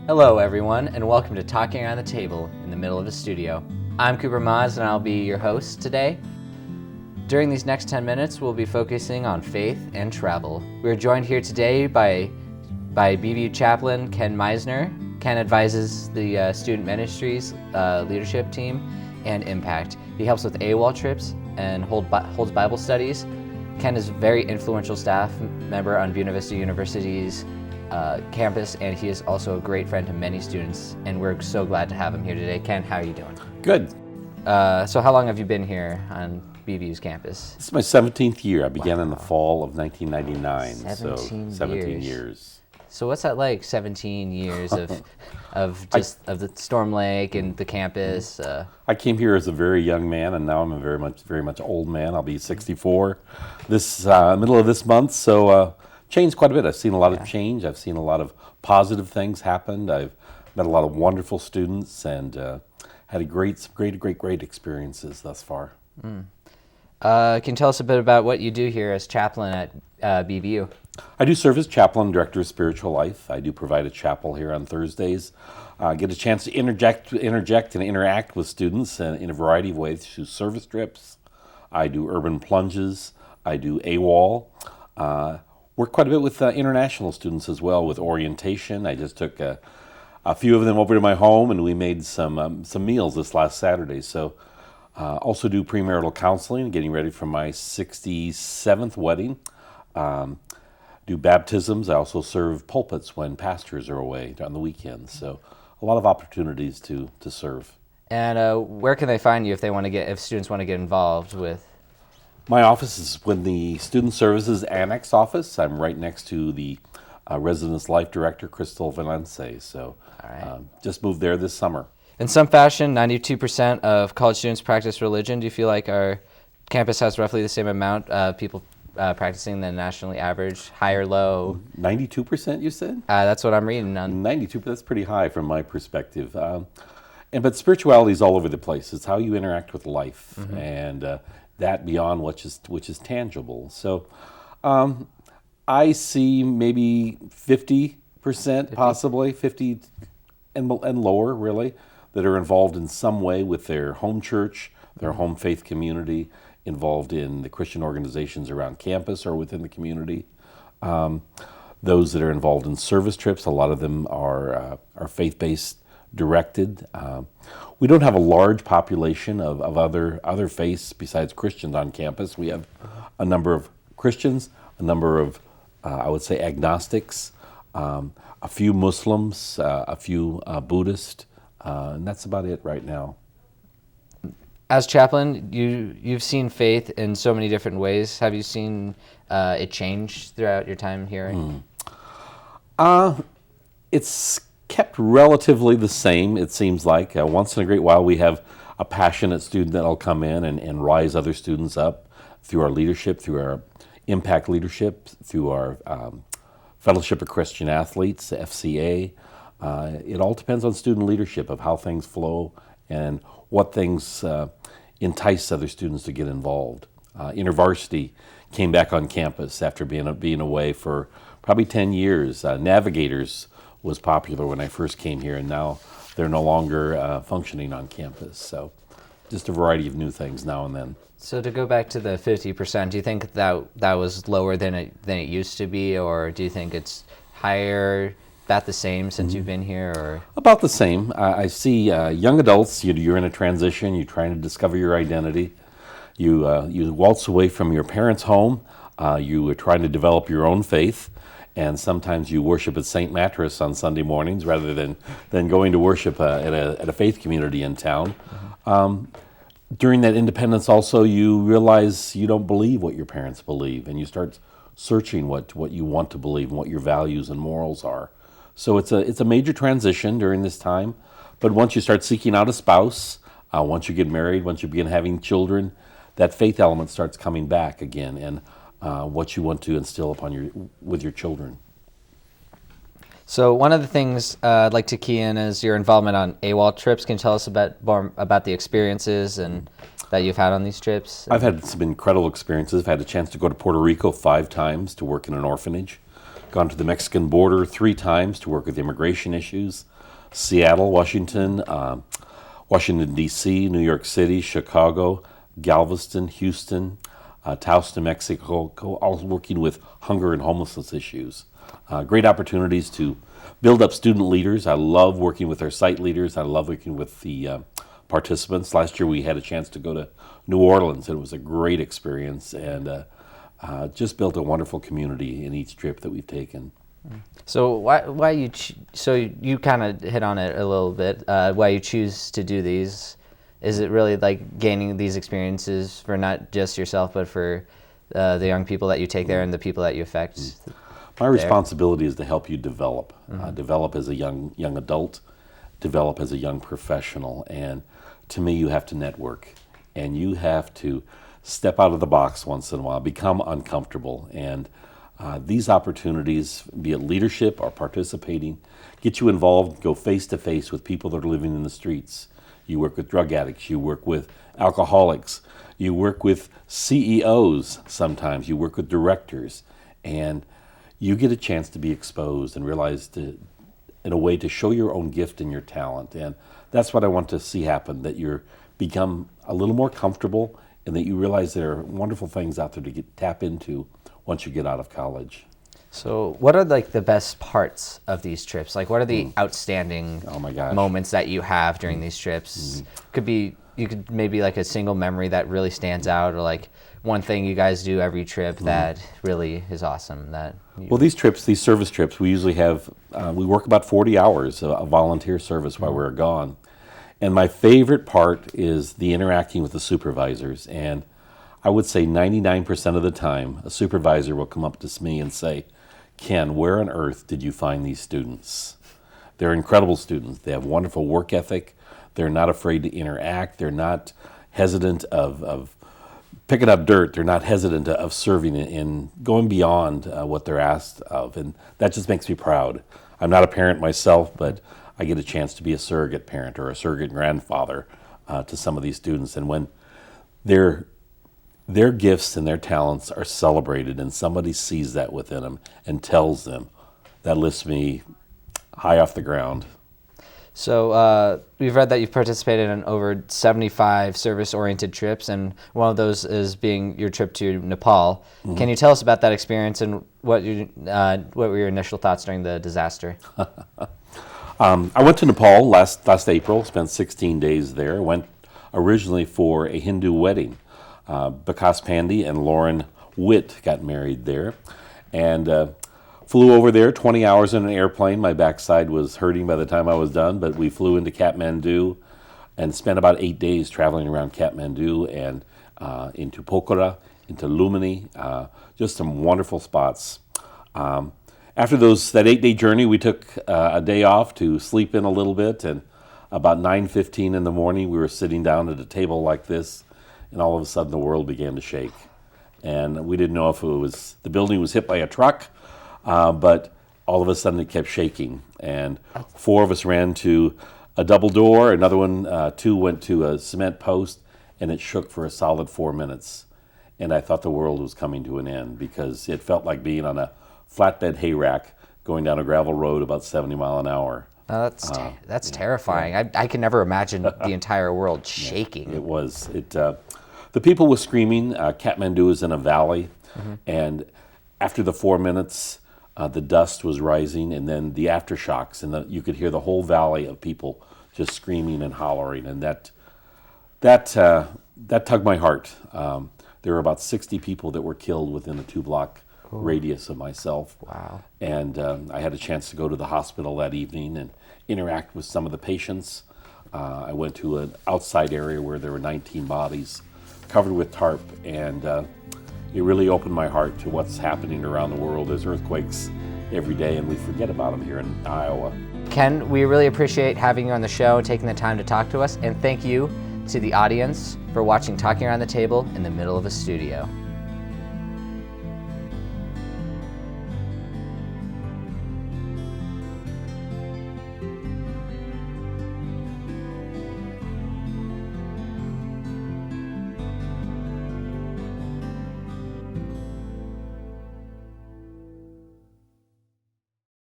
Hello everyone, and welcome to Talking Around the Table in the middle of a studio. I'm Cooper Maahs, and I'll be your host today. During these next 10 minutes, we'll be focusing on faith and travel. We're joined here today by BVU chaplain Ken Meissner. Ken advises the student ministries leadership team and Impact. He helps with AWOL trips and holds Bible studies. Ken is a very influential staff member on Buena Vista University's campus, and he is also a great friend to many students, and we're so glad to have him here today. Ken, how are you doing? Good. So how long have you been here on BVU's campus? This is my 17th year. I began in the fall of 1999, 17 years. So what's that like, 17 years of the Storm Lake and the campus? I came here as a very young man, and now I'm a very much old man. I'll be 64 this middle of this month, so changed quite a bit. I've seen a lot of change. I've seen a lot of positive things happen. I've met a lot of wonderful students and had great experiences thus far. Can you tell us a bit about what you do here as chaplain at BVU? I do serve as chaplain, director of spiritual life. I do provide a chapel here on Thursdays. I get a chance to interject and interact with students in a variety of ways through service trips. I do urban plunges. I do AWOL. Work quite a bit with international students as well with orientation. I just took a few of them over to my home, and we made some meals this last Saturday. So also do premarital counseling, getting ready for my 67th wedding. Do baptisms. I also serve pulpits when pastors are away on the weekends. So a lot of opportunities to serve. And where can they find you if students want to get involved with? My office is in the Student Services Annex office. I'm right next to the Residence Life Director, Crystal Valence. So just moved there this summer. In some fashion, 92% of college students practice religion. Do you feel like our campus has roughly the same amount of people practicing than nationally average, high or low? 92%, you said? That's what I'm reading on. 92%, that's pretty high from my perspective. But spirituality is all over the place. It's how you interact with life, and that beyond which is tangible. So I see maybe 50%, possibly 50 and lower, really, that are involved in some way with their home church, their home faith community, involved in the Christian organizations around campus or within the community. Those that are involved in service trips, a lot of them are faith-based directed. We don't have a large population of other faiths besides Christians on campus. We have a number of Christians, a number of, I would say, agnostics, a few Muslims, a few Buddhists, and that's about it right now. As chaplain, you've seen faith in so many different ways. Have you seen it change throughout your time here? It's kept relatively the same, it seems like. Once in a great while, we have a passionate student that'll come in and rise other students up through our leadership, through our Impact leadership, through our Fellowship of Christian Athletes, FCA. It all depends on student leadership of how things flow and what things entice other students to get involved. InterVarsity came back on campus after being away for probably 10 years. Navigators was popular when I first came here, and now they're no longer functioning on campus. So just a variety of new things now and then. So to go back to the 50%, do you think that was lower than it used to be, or do you think it's higher, about the same since you've been here? Or about the same. I see young adults, you're in a transition, you're trying to discover your identity. You waltz away from your parents' home, you are trying to develop your own faith. And sometimes you worship at St. Mattress on Sunday mornings rather than going to worship at a faith community in town. During that independence also, you realize you don't believe what your parents believe, and you start searching what you want to believe and what your values and morals are. So it's a major transition during this time. But once you start seeking out a spouse, once you get married, once you begin having children, that faith element starts coming back again, and what you want to instill with your children. So one of the things I'd like to key in is your involvement on AWOL trips. Can you tell us more about the experiences and that you've had on these trips? I've had some incredible experiences. I've had a chance to go to Puerto Rico 5 times to work in an orphanage. gone to the Mexican border 3 times to work with immigration issues. Seattle, Washington, Washington, D.C., New York City, Chicago, Galveston, Houston, Taos, New Mexico, all working with hunger and homelessness issues. Great opportunities to build up student leaders. I love working with our site leaders. I love working with the participants. Last year we had a chance to go to New Orleans. It was a great experience, and just built a wonderful community in each trip that we've taken. So why you so you kind of hit on it a little bit. Why you choose to do these? Is it really like gaining these experiences for not just yourself, but for the young people that you take there and the people that you affect? My responsibility is to help you develop, develop as a young adult, develop as a young professional, and to me, you have to network, and you have to step out of the box once in a while, become uncomfortable, and these opportunities, be it leadership or participating, get you involved, go face to face with people that are living in the streets. You work with drug addicts, you work with alcoholics, you work with CEOs sometimes, you work with directors, and you get a chance to be exposed and realize in a way to show your own gift and your talent. And that's what I want to see happen, that you become a little more comfortable and that you realize there are wonderful things out there to tap into once you get out of college. So what are like the best parts of these trips? Like what are the outstanding moments that you have during these trips? You could maybe like a single memory that really stands out, or like one thing you guys do every trip that really is awesome. Well, these trips, these service trips, we usually have, we work about 40 hours of volunteer service while we're gone. And my favorite part is the interacting with the supervisors. And I would say 99% of the time, a supervisor will come up to me and say, Ken, where on earth did you find these students? They're incredible students. They have wonderful work ethic. They're not afraid to interact. They're not hesitant of picking up dirt. They're not hesitant of serving and going beyond what they're asked of. And that just makes me proud. I'm not a parent myself, but I get a chance to be a surrogate parent or a surrogate grandfather to some of these students. And when their gifts and their talents are celebrated and somebody sees that within them and tells them, that lifts me high off the ground. So we've read that you've participated in over 75 service-oriented trips, and one of those is being your trip to Nepal. Can you tell us about that experience and what were your initial thoughts during the disaster? I went to Nepal last April, spent 16 days there. Went originally for a Hindu wedding. Vikas Pandey and Lauren Witt got married there, and flew over there, 20 hours in an airplane. My backside was hurting by the time I was done, but we flew into Kathmandu and spent about 8 days traveling around Kathmandu and into Pokhara, into Lumini, just some wonderful spots. After that 8-day journey, we took a day off to sleep in a little bit, and about 9:15 in the morning, we were sitting down at a table like this, and all of a sudden the world began to shake. And we didn't know if the building was hit by a truck, but all of a sudden it kept shaking. And 4 of us ran to a double door, another one, 2 went to a cement post, and it shook for a solid 4 minutes. And I thought the world was coming to an end, because it felt like being on a flatbed hay rack going down a gravel road about 70 miles an hour. That's terrifying. Yeah. I can never imagine the entire world shaking. It was. The people were screaming. Kathmandu is in a valley, and after the 4 minutes, the dust was rising, and then the aftershocks, and you could hear the whole valley of people just screaming and hollering, and that tugged my heart. There were about 60 people that were killed within a 2-block radius of myself. Wow. And I had a chance to go to the hospital that evening and interact with some of the patients. I went to an outside area where there were 19 bodies covered with tarp, and it really opened my heart to what's happening around the world. There's earthquakes every day, and we forget about them here in Iowa. Ken, we really appreciate having you on the show and taking the time to talk to us, and thank you to the audience for watching Talking Around the Table in the Middle of a Studio.